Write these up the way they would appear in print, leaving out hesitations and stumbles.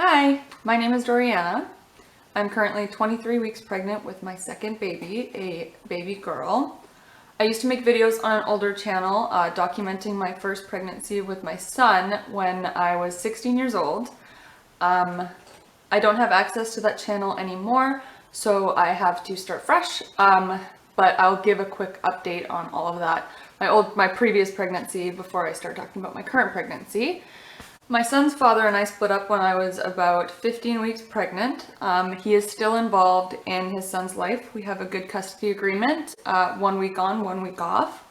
Hi, my name is Doriana. I'm currently 23 weeks pregnant with my second baby, a baby girl. I used to make videos on an older channel documenting my first pregnancy with my son when I was 16 years old. I don't have access to that channel anymore, so I have to start fresh, but I'll give a quick update on all of that. My previous pregnancy before I start talking about my current pregnancy. My son's father and I split up when I was about 15 weeks pregnant. He is still involved in his son's life. We have a good custody agreement, 1 week on, 1 week off.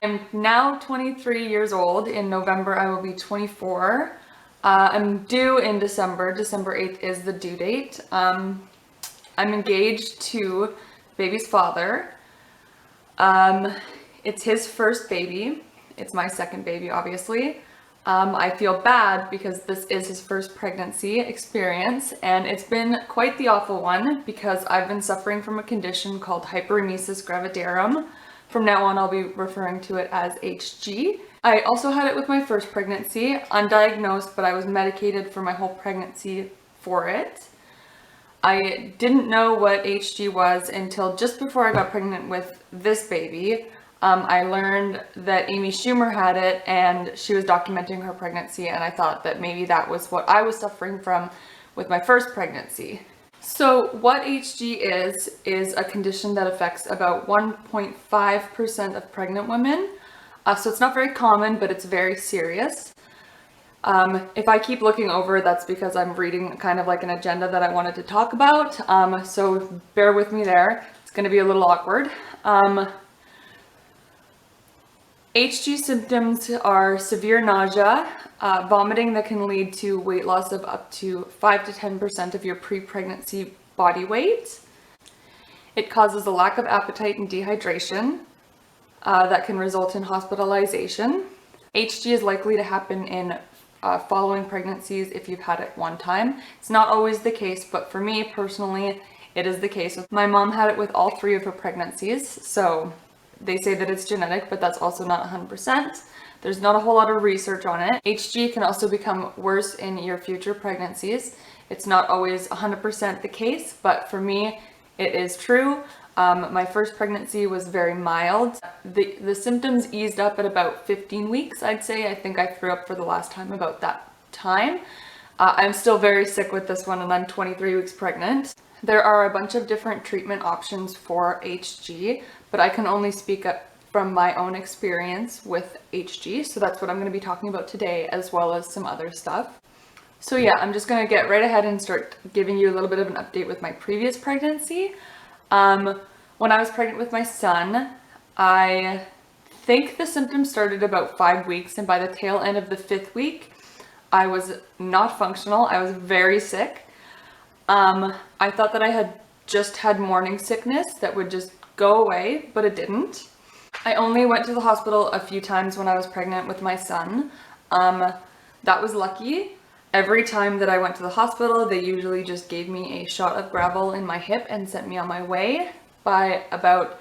I'm now 23 years old. In November, I will be 24. I'm due in December. December 8th is the due date. I'm engaged to the baby's father. It's his first baby. It's my second baby, obviously. I feel bad because this is his first pregnancy experience, and it's been quite the awful one because I've been suffering from a condition called Hyperemesis Gravidarum. From now on, I'll be referring to it as HG. I also had it with my first pregnancy, undiagnosed, but I was medicated for my whole pregnancy for it. I didn't know what HG was until just before I got pregnant with this baby. I learned that Amy Schumer had it and she was documenting her pregnancy, and I thought that maybe that was what I was suffering from with my first pregnancy. So what HG is a condition that affects about 1.5% of pregnant women. So it's not very common, but it's very serious. If I keep looking over, that's because I'm reading kind of like an agenda that I wanted to talk about. So bear with me there. It's going to be a little awkward. HG symptoms are severe nausea, vomiting that can lead to weight loss of up to 5 to 10% of your pre-pregnancy body weight. It causes a lack of appetite and dehydration that can result in hospitalization. HG is likely to happen in following pregnancies if you've had it one time. It's not always the case, but for me personally, it is the case. My mom had it with all 3 of her pregnancies, so they say that it's genetic, but that's also not 100%. There's not a whole lot of research on it. HG can also become worse in your future pregnancies. It's not always 100% the case, but for me, it is true. My first pregnancy was very mild. The symptoms eased up at about 15 weeks, I'd say. I think I threw up for the last time about that time. I'm still very sick with this one, and I'm 23 weeks pregnant. There are a bunch of different treatment options for HG, but I can only speak up from my own experience with HG, so that's what I'm going to be talking about today, as well as some other stuff. So yeah, I'm just going to get right ahead and start giving you a little bit of an update with my previous pregnancy. When I was pregnant with my son, I think the symptoms started about 5 weeks, and by the tail end of the 5th week, I was not functional. I was very sick. I thought that I had just had morning sickness that would just go away, but it didn't. I only went to the hospital a few times when I was pregnant with my son. That was lucky. Every time that I went to the hospital, they usually just gave me a shot of gravel in my hip and sent me on my way. By about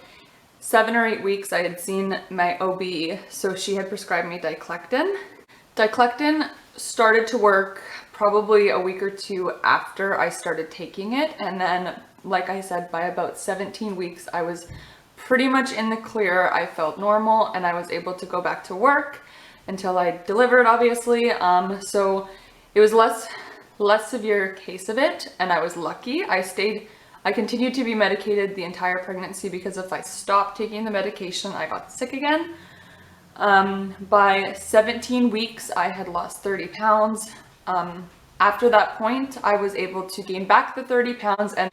7 or 8 weeks, I had seen my OB, so she had prescribed me diclectin. Diclectin started to work probably a week or 2 after I started taking it, and then, like I said, by about 17 weeks I was pretty much in the clear. I felt normal and I was able to go back to work until I delivered, obviously. So it was less severe case of it, and I was lucky. I continued to be medicated the entire pregnancy because if I stopped taking the medication, I got sick again. By 17 weeks I had lost 30 pounds. After that point, I was able to gain back the 30 pounds and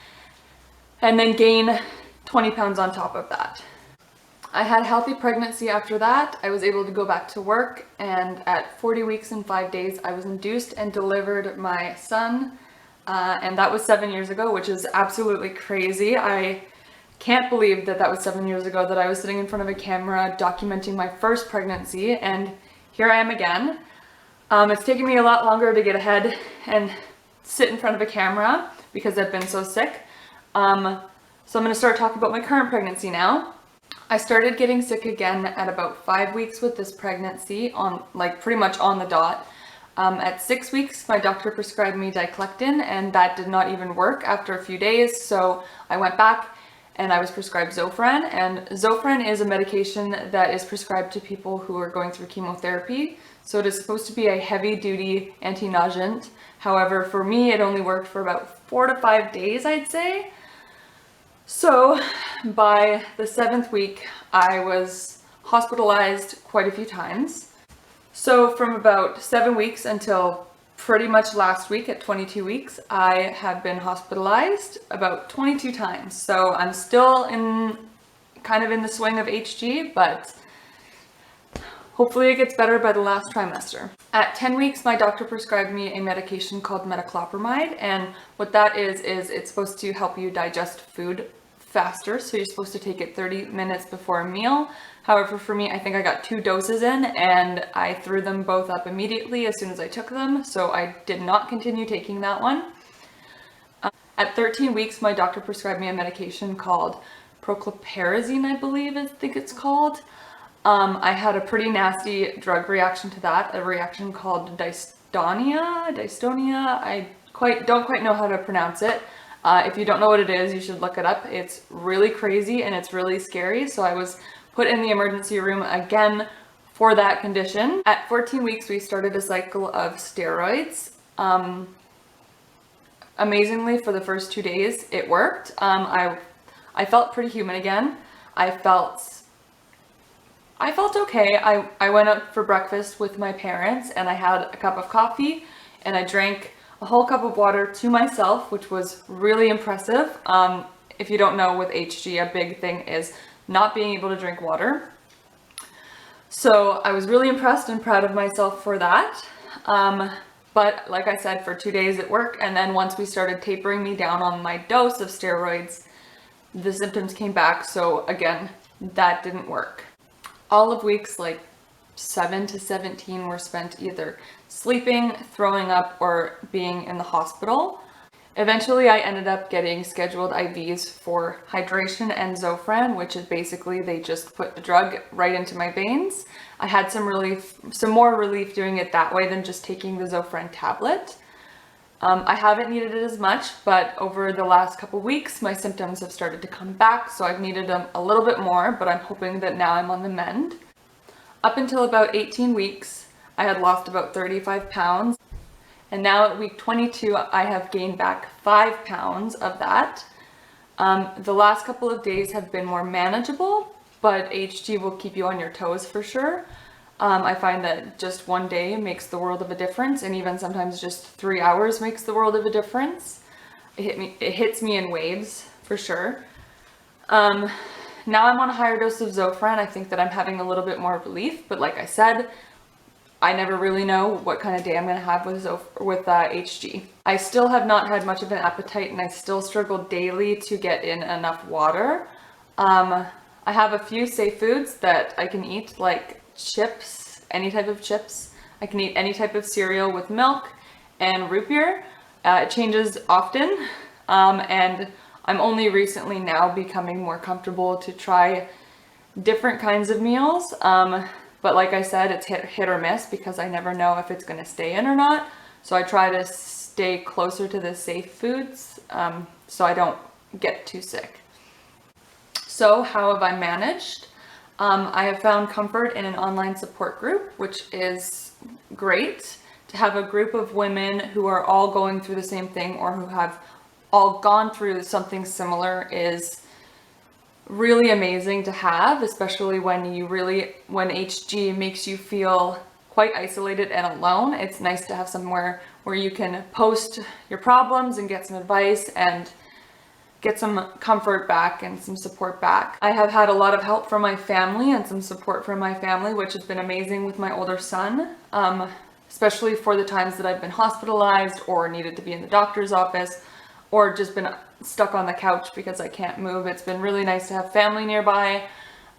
then gain 20 pounds on top of that. I had a healthy pregnancy after that. I was able to go back to work, and at 40 weeks and 5 days, I was induced and delivered my son. And that was 7 years ago, which is absolutely crazy. I can't believe that that was 7 years ago that I was sitting in front of a camera documenting my first pregnancy, and here I am again. It's taken me a lot longer to get ahead and sit in front of a camera because I've been so sick. So I'm going to start talking about my current pregnancy now. I started getting sick again at about 5 weeks with this pregnancy, pretty much on the dot. At 6 weeks, my doctor prescribed me diclectin, and that did not even work after a few days. So I went back and I was prescribed Zofran. And Zofran is a medication that is prescribed to people who are going through chemotherapy. So it is supposed to be a heavy-duty anti-nausea. However, for me, it only worked for about 4 to 5 days, I'd say. So by the 7th week, I was hospitalized quite a few times. So from about 7 weeks until pretty much last week at 22 weeks, I have been hospitalized about 22 times. So I'm still kind of in the swing of HG, but hopefully it gets better by the last trimester. At 10 weeks, my doctor prescribed me a medication called metoclopramide, and what that is it's supposed to help you digest food faster. So you're supposed to take it 30 minutes before a meal. However, for me, I think I got 2 doses in and I threw them both up immediately as soon as I took them. So I did not continue taking that one. At 13 weeks, my doctor prescribed me a medication called prochlorperazine, I think it's called. I had a pretty nasty drug reaction to that, a reaction called dystonia. I don't quite know how to pronounce it. If you don't know what it is, you should look it up. It's really crazy and it's really scary. So I was put in the emergency room again for that condition. At 14 weeks, we started a cycle of steroids. Amazingly, for the first 2 days, it worked. I felt pretty human again. I felt okay. I went out for breakfast with my parents and I had a cup of coffee and I drank a whole cup of water to myself, which was really impressive. If you don't know, with HG, a big thing is not being able to drink water. So I was really impressed and proud of myself for that. But like I said, for 2 days it worked. And then once we started tapering me down on my dose of steroids, the symptoms came back. So again, that didn't work. All of weeks like 7 to 17 were spent either sleeping, throwing up, or being in the hospital. Eventually, I ended up getting scheduled IVs for hydration and Zofran, which is basically they just put the drug right into my veins. I had some more relief doing it that way than just taking the Zofran tablet. I haven't needed it as much, but over the last couple weeks, my symptoms have started to come back, so I've needed them a little bit more, but I'm hoping that now I'm on the mend. Up until about 18 weeks, I had lost about 35 pounds. And now at week 22, I have gained back 5 pounds of that. The last couple of days have been more manageable, but HG will keep you on your toes for sure. I find that just one day makes the world of a difference, and even sometimes just 3 hours makes the world of a difference. It hits me in waves for sure. Now I'm on a higher dose of Zofran. I think that I'm having a little bit more relief, but like I said, I never really know what kind of day I'm going to have with HG. I still have not had much of an appetite and I still struggle daily to get in enough water. I have a few safe foods that I can eat, like chips, any type of chips. I can eat any type of cereal with milk and root beer. It changes often, and I'm only recently now becoming more comfortable to try different kinds of meals. But like I said, it's hit or miss because I never know if it's going to stay in or not. So I try to stay closer to the safe foods so I don't get too sick. So how have I managed? I have found comfort in an online support group, which is great. To have a group of women who are all going through the same thing or who have all gone through something similar is really amazing to have, especially when HG makes you feel quite isolated and alone. It's nice to have somewhere where you can post your problems and get some advice and get some comfort back and some support back. I have had a lot of help from my family and some support from my family, which has been amazing with my older son, especially for the times that I've been hospitalized or needed to be in the doctor's office or just been stuck on the couch because I can't move. It's been really nice to have family nearby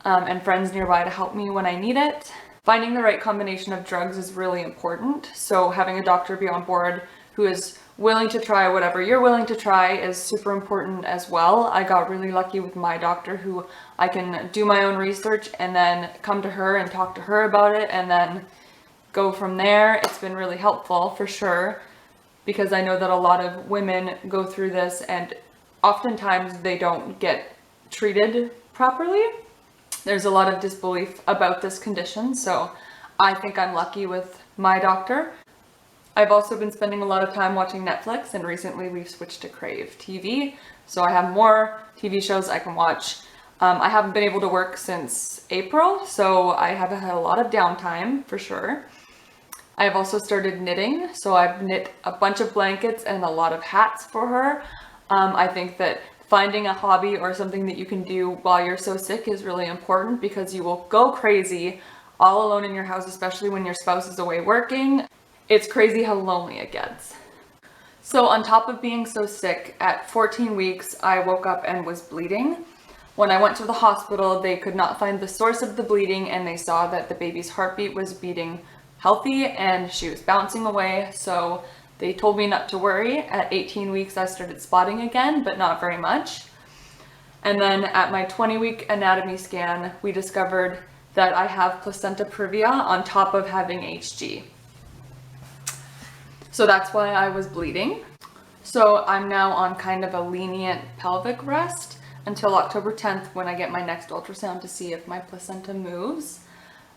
and friends nearby to help me when I need it. Finding the right combination of drugs is really important. So having a doctor be on board who is willing to try whatever you're willing to try is super important as well. I got really lucky with my doctor who I can do my own research and then come to her and talk to her about it and then go from there. It's been really helpful for sure, because I know that a lot of women go through this and oftentimes they don't get treated properly. There's a lot of disbelief about this condition, so I think I'm lucky with my doctor. I've also been spending a lot of time watching Netflix, and recently we've switched to Crave TV, so I have more TV shows I can watch. I haven't been able to work since April, so I have had a lot of downtime for sure. I've also started knitting, so I've knit a bunch of blankets and a lot of hats for her. I think that finding a hobby or something that you can do while you're so sick is really important, because you will go crazy all alone in your house, especially when your spouse is away working. It's crazy how lonely it gets. So on top of being so sick, at 14 weeks, I woke up and was bleeding. When I went to the hospital, they could not find the source of the bleeding, and they saw that the baby's heartbeat was beating healthy and she was bouncing away. So they told me not to worry. At 18 weeks, I started spotting again, but not very much. And then at my 20-week anatomy scan, we discovered that I have placenta previa on top of having HG. So that's why I was bleeding. So I'm now on kind of a lenient pelvic rest until October 10th, when I get my next ultrasound to see if my placenta moves.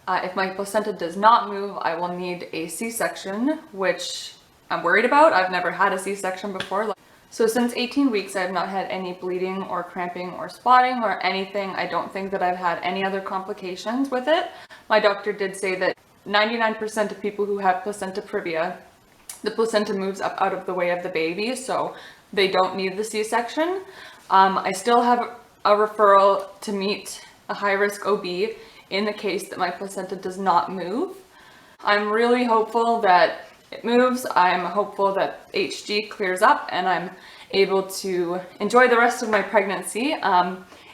If my placenta does not move, I will need a C-section, which I'm worried about. I've never had a C-section before. So since 18 weeks, I've not had any bleeding or cramping or spotting or anything. I don't think that I've had any other complications with it. My doctor did say that 99% of people who have placenta previa, the placenta moves up out of the way of the baby, so they don't need the C-section. I still have a referral to meet a high-risk OB in the case that my placenta does not move. I'm really hopeful that it moves. I'm hopeful that HG clears up and I'm able to enjoy the rest of my pregnancy.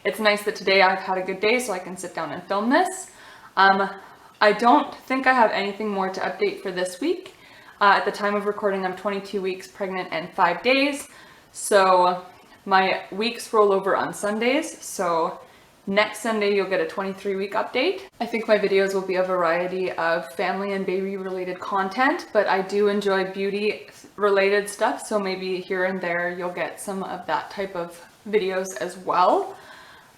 It's nice that today I've had a good day so I can sit down and film this. I don't think I have anything more to update for this week. At the time of recording, I'm 22 weeks pregnant and 5 days. So my weeks roll over on Sundays. So next Sunday, you'll get a 23-week update. I think my videos will be a variety of family and baby-related content, but I do enjoy beauty-related stuff, so maybe here and there you'll get some of that type of videos as well.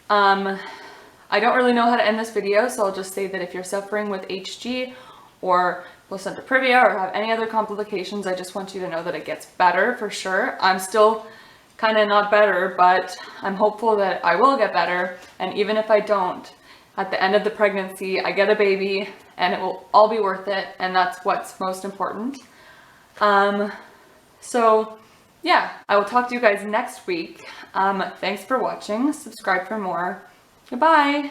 I don't really know how to end this video, so I'll just say that if you're suffering with HG or placenta previa or have any other complications, I just want you to know that it gets better for sure. I'm still kind of not better, but I'm hopeful that I will get better. And even if I don't, at the end of the pregnancy, I get a baby and it will all be worth it. And that's what's most important. So yeah, I will talk to you guys next week. Thanks for watching. Subscribe for more. Goodbye.